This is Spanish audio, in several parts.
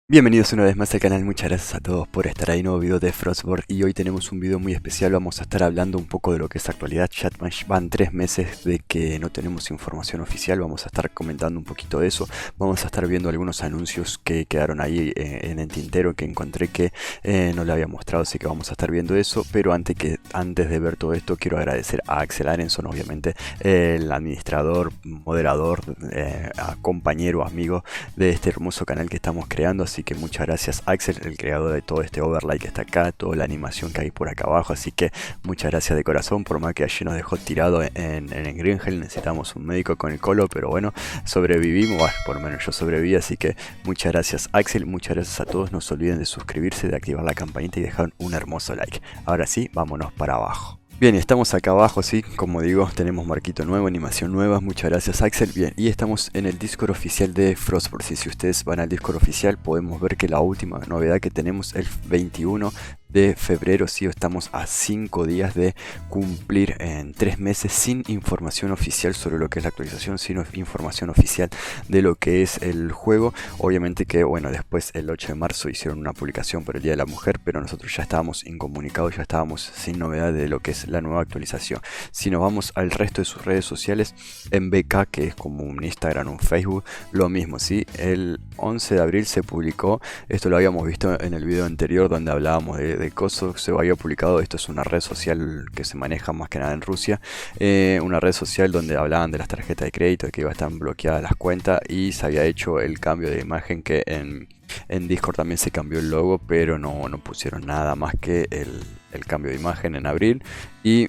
Bienvenidos una vez más al canal, muchas gracias a todos por estar ahí, nuevo video de Frostborn. Y hoy tenemos un video muy especial, vamos a estar hablando un poco de lo que es actualidad. Ya van 3 meses de que no tenemos información oficial, vamos a estar comentando un poquito de eso. Vamos a estar viendo algunos anuncios que quedaron ahí en el tintero que encontré que no le había mostrado, así que vamos a estar viendo eso. Pero antes de ver todo esto, quiero agradecer a Axel Arenson, obviamente el administrador, moderador, compañero, amigo de este hermoso canal que estamos creando. Así que muchas gracias Axel, el creador de todo este overlay que está acá, toda la animación que hay por acá abajo. Así que muchas gracias de corazón, por más que allí nos dejó tirado en el Green. Necesitamos un médico con el colo, pero bueno, sobrevivimos, bueno, por lo menos yo sobreviví. Así que muchas gracias Axel, muchas gracias a todos. No se olviden de suscribirse, de activar la campanita y dejar un hermoso like. Ahora sí, vámonos para abajo. Bien, estamos acá abajo, sí, como digo, tenemos marquito nuevo, animación nueva, muchas gracias Axel. Bien, y estamos en el Discord oficial de Frostborn. Si ustedes van al Discord oficial, podemos ver que la última novedad que tenemos es el 21 de febrero, sí, estamos a 5 días de cumplir en 3 meses sin información oficial sobre lo que es la actualización, sin información oficial de lo que es el juego. Obviamente que, bueno, después el 8 de marzo hicieron una publicación por el Día de la Mujer, pero nosotros ya estábamos incomunicados, ya estábamos sin novedad de lo que es la nueva actualización. Si nos vamos al resto de sus redes sociales, en BK, que es como un Instagram, un Facebook, lo mismo, sí, el 11 de abril se publicó, esto lo habíamos visto en el video anterior donde hablábamos de coso, se había publicado, esto es una red social que se maneja más que nada en Rusia, una red social donde hablaban de las tarjetas de crédito, de que iba a estar bloqueadas las cuentas, y se había hecho el cambio de imagen, que en Discord también se cambió el logo, pero no pusieron nada más que el cambio de imagen en abril. Y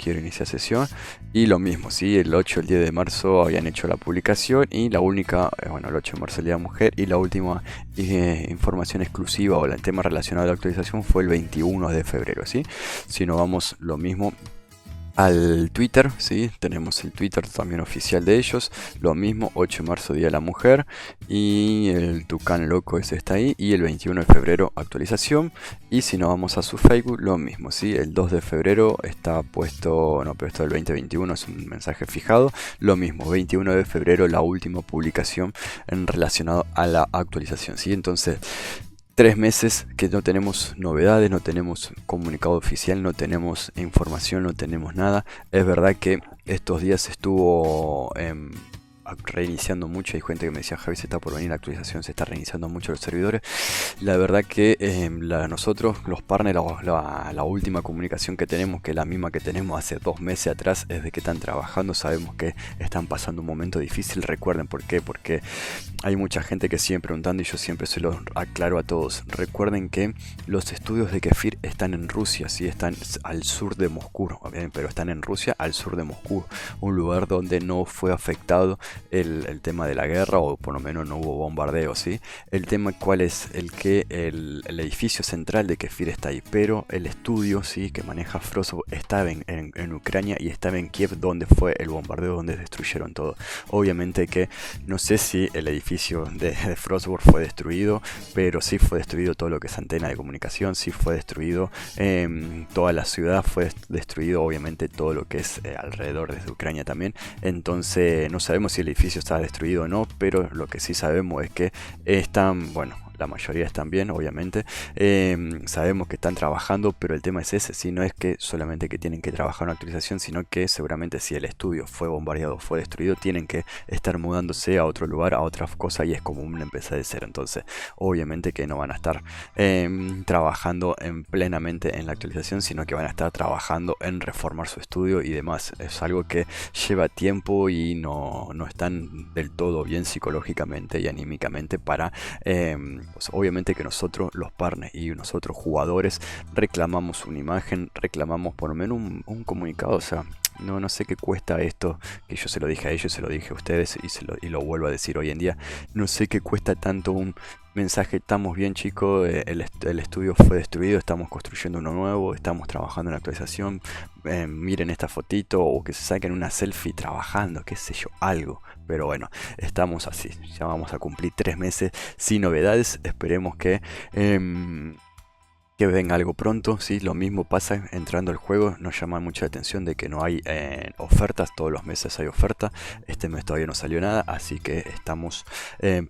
quiero iniciar sesión, y lo mismo, ¿sí? El 8, el 10 de marzo habían hecho la publicación, y la única, bueno, el 8 de marzo el Día de la Mujer, y la última información exclusiva o el tema relacionado a la actualización fue el 21 de febrero, ¿sí? Si no, vamos lo mismo al Twitter, ¿sí? Tenemos el Twitter también oficial de ellos, lo mismo, 8 de marzo Día de la Mujer, y el Tucán Loco ese está ahí, y el 21 de febrero actualización. Y si nos vamos a su Facebook, lo mismo, ¿sí? El 2 de febrero está puesto, no, pero esto del 2021 es un mensaje fijado, lo mismo, 21 de febrero la última publicación en relacionado a la actualización, ¿sí? Entonces, 3 meses que no tenemos novedades, no tenemos comunicado oficial, no tenemos información, no tenemos nada. Es verdad que estos días estuvo reiniciando mucho. Hay gente que me decía: Javi, se está por venir la actualización, se está reiniciando mucho los servidores. La verdad que nosotros, los partners, la última comunicación que tenemos, que es la misma que tenemos hace 2 meses atrás, es de que están trabajando. Sabemos que están pasando un momento difícil. Recuerden por qué, porque hay mucha gente que sigue preguntando, y yo siempre se lo aclaro a todos. Recuerden que los estudios de Kefir están en Rusia, ¿sí? Están al sur de Moscú, pero están en Rusia, al sur de Moscú, un lugar donde no fue afectado el tema de la guerra, o por lo menos no hubo bombardeo, ¿sí? El tema cuál es el que el edificio central de Kefir está ahí, pero el estudio, ¿sí?, que maneja Frostborn estaba en Ucrania, y estaba en Kiev, donde fue el bombardeo, donde destruyeron todo. Obviamente que no sé si el edificio de Frostborn fue destruido, pero sí fue destruido todo lo que es antena de comunicación, sí fue destruido toda la ciudad, fue destruido obviamente todo lo que es alrededor de Ucrania también. Entonces no sabemos si el edificio está destruido o no, pero lo que sí sabemos es que están, bueno, la mayoría están bien, obviamente. Sabemos que están trabajando, pero el tema es ese, si no es que solamente que tienen que trabajar una actualización, sino que seguramente si el estudio fue bombardeado, fue destruido, tienen que estar mudándose a otro lugar, a otra cosa, y es como un empezar de cero. Entonces obviamente que no van a estar trabajando plenamente en la actualización, sino que van a estar trabajando en reformar su estudio y demás. Es algo que lleva tiempo, y no están del todo bien psicológicamente y anímicamente para pues obviamente que nosotros, los partners y nosotros jugadores, reclamamos una imagen, reclamamos por lo menos un comunicado. O sea, no sé qué cuesta esto, que yo se lo dije a ellos, se lo dije a ustedes, y lo vuelvo a decir hoy en día. No sé qué cuesta tanto un mensaje: estamos bien, chicos, el estudio fue destruido, estamos construyendo uno nuevo, estamos trabajando en la actualización, miren esta fotito, o que se saquen una selfie trabajando, qué sé yo, algo. Pero bueno, estamos así, ya vamos a cumplir 3 meses sin novedades. Esperemos que venga algo pronto, ¿sí? Lo mismo pasa entrando al juego, nos llama mucha atención de que no hay ofertas, todos los meses hay oferta. Este mes todavía no salió nada, así que estamos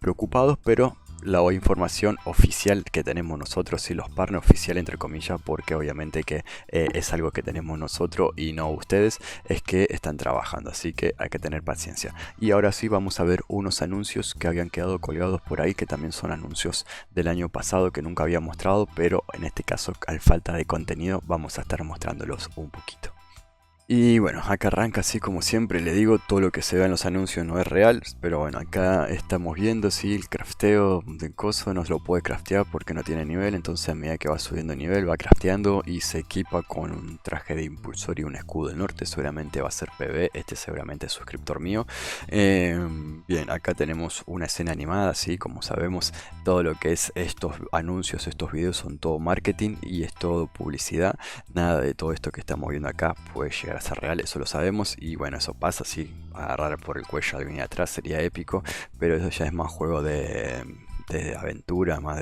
preocupados, pero la información oficial que tenemos nosotros y los partners oficial entre comillas, porque obviamente que es algo que tenemos nosotros y no ustedes, es que están trabajando, así que hay que tener paciencia. Y ahora sí vamos a ver unos anuncios que habían quedado colgados por ahí, que también son anuncios del año pasado que nunca había mostrado, pero en este caso al falta de contenido vamos a estar mostrándolos un poquito. Y bueno, acá arranca así como siempre, le digo, todo lo que se ve en los anuncios no es real, pero bueno, acá estamos viendo si el crafteo de coso no se lo puede craftear porque no tiene nivel, entonces a medida que va subiendo de nivel va crafteando y se equipa con un traje de impulsor y un escudo del norte, seguramente va a ser PB, este seguramente es suscriptor mío. Bien, acá tenemos una escena animada, así como sabemos, todo lo que es estos anuncios, estos videos son todo marketing y es todo publicidad, nada de todo esto que estamos viendo acá puede llegar a ser real, eso lo sabemos y bueno, eso pasa, sí, agarrar por el cuello a alguien atrás sería épico, pero eso ya es más juego de aventura, más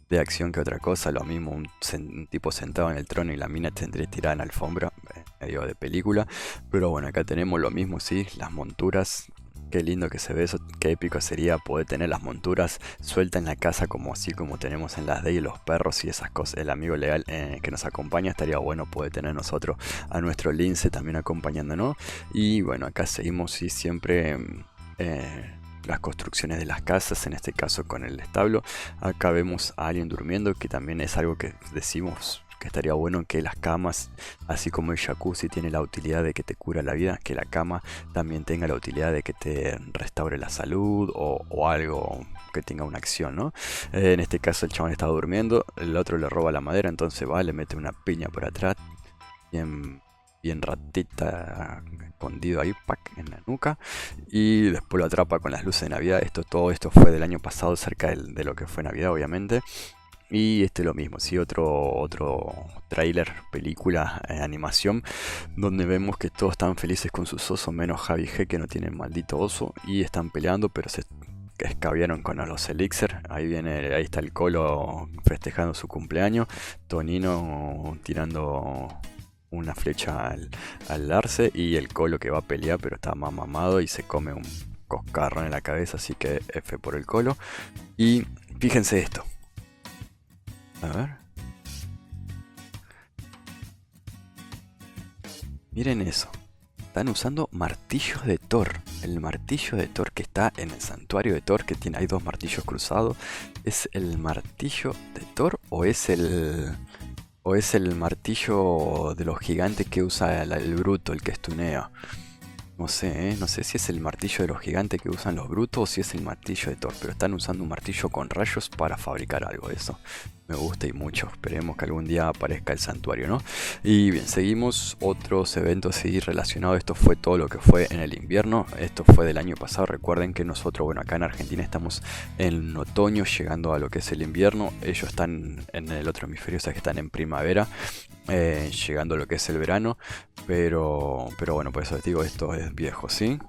de acción que otra cosa. Lo mismo un tipo sentado en el trono y la mina tendría tirada en la alfombra, medio de película, pero bueno, acá tenemos lo mismo, sí, las monturas. Qué lindo que se ve eso, qué épico sería poder tener las monturas sueltas en la casa como así como tenemos en las de los perros y esas cosas. El amigo leal que nos acompaña, estaría bueno poder tener nosotros a nuestro lince también acompañándonos. Y bueno, acá seguimos y siempre las construcciones de las casas, en este caso con el establo. Acá vemos a alguien durmiendo, que también es algo que decimos que estaría bueno, que las camas, así como el jacuzzi tiene la utilidad de que te cura la vida, que la cama también tenga la utilidad de que te restaure la salud o algo que tenga una acción, ¿no? En este caso el chabón está durmiendo, el otro le roba la madera, entonces va, le mete una piña por atrás, bien ratita, escondido ahí, pack, en la nuca, y después lo atrapa con las luces de Navidad. Todo esto fue del año pasado, cerca de lo que fue Navidad, obviamente. Y este lo mismo, sí, otro tráiler, película, animación, donde vemos que todos están felices con sus osos, menos Javi G, que no tiene maldito oso, y están peleando, pero se escabiaron con los elixir. Ahí está el Colo festejando su cumpleaños, Tonino tirando una flecha al Arce, y el Colo que va a pelear, pero está más mamado y se come un coscarro en la cabeza, así que F por el Colo. Y fíjense esto. A ver. Miren eso. Están usando martillos de Thor. El martillo de Thor que está en el santuario de Thor, que hay dos martillos cruzados. ¿Es el martillo de Thor o es el martillo de los gigantes que usa el bruto, el que estunea? No sé, no sé si es el martillo de los gigantes que usan los brutos o si es el martillo de Thor, pero están usando un martillo con rayos para fabricar algo. Eso me gusta y mucho. Esperemos que algún día aparezca el santuario, ¿no? Y bien, seguimos otros eventos así relacionados. Esto fue todo lo que fue en el invierno. Esto fue del año pasado. Recuerden que nosotros, bueno, acá en Argentina estamos en otoño, llegando a lo que es el invierno. Ellos están en el otro hemisferio, o sea que están en primavera. Llegando a lo que es el verano, pero bueno, por eso les digo, esto es viejo, ¿sí?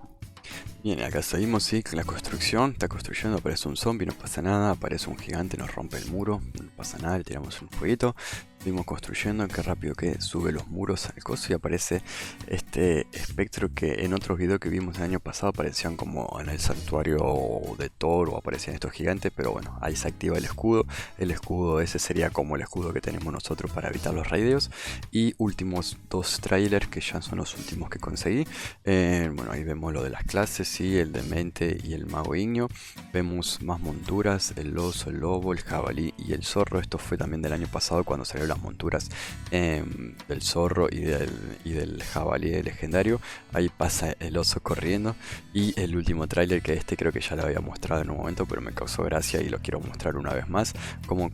Bien, acá seguimos, sí, la construcción, está construyendo, aparece un zombie, no pasa nada, aparece un gigante, nos rompe el muro, no pasa nada, le tiramos un fueguito, seguimos construyendo, qué rápido que sube los muros al coso y aparece este espectro que en otros videos que vimos el año pasado aparecían como en el santuario de Thor o aparecían estos gigantes, pero bueno, ahí se activa el escudo ese sería como el escudo que tenemos nosotros para evitar los raideos. Y últimos dos trailers que ya son los últimos que conseguí. Bueno, ahí vemos lo de las clases, sí, el demente y el mago ignio. Vemos más monturas, el oso, el lobo, el jabalí y el zorro. Esto fue también del año pasado cuando salieron las monturas del zorro y del jabalí legendario. Ahí pasa el oso corriendo. Y el último trailer, que creo que ya lo había mostrado en un momento, pero me causó gracia y lo quiero mostrar una vez más. Cómo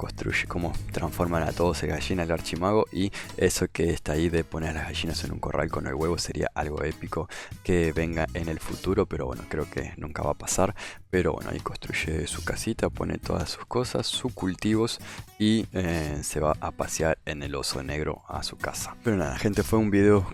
transforman a todos en gallina el archimago. Y eso que está ahí de poner a las gallinas en un corral con el huevo sería algo épico que venga en el futuro, pero bueno, creo que nunca va a pasar. Pero bueno, ahí construye su casita, pone todas sus cosas, sus cultivos y se va a pasear en el oso negro a su casa. Pero nada, gente, fue un video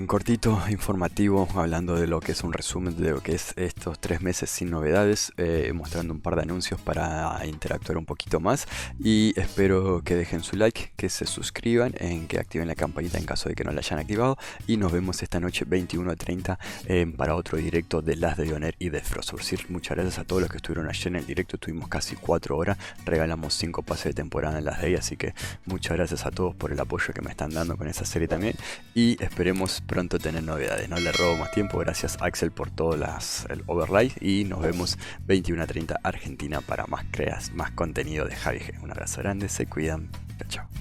cortito, informativo, hablando de lo que es un resumen de lo que es estos 3 meses sin novedades, mostrando un par de anuncios para interactuar un poquito más. Y espero que dejen su like, que se suscriban, que activen la campanita en caso de que no la hayan activado. Y nos vemos esta noche 21:30 para otro directo de Las de Lioner y de Frostburg. Muchas gracias gracias a todos los que estuvieron ayer en el directo, tuvimos casi 4 horas, regalamos 5 pases de temporada en las Day, así que muchas gracias a todos por el apoyo que me están dando con esa serie también, y esperemos pronto tener novedades. No le robo más tiempo, gracias Axel por todo el overlay, y nos vemos 21:30 Argentina para más contenido de Javi G. Un abrazo grande, se cuidan, chao chao.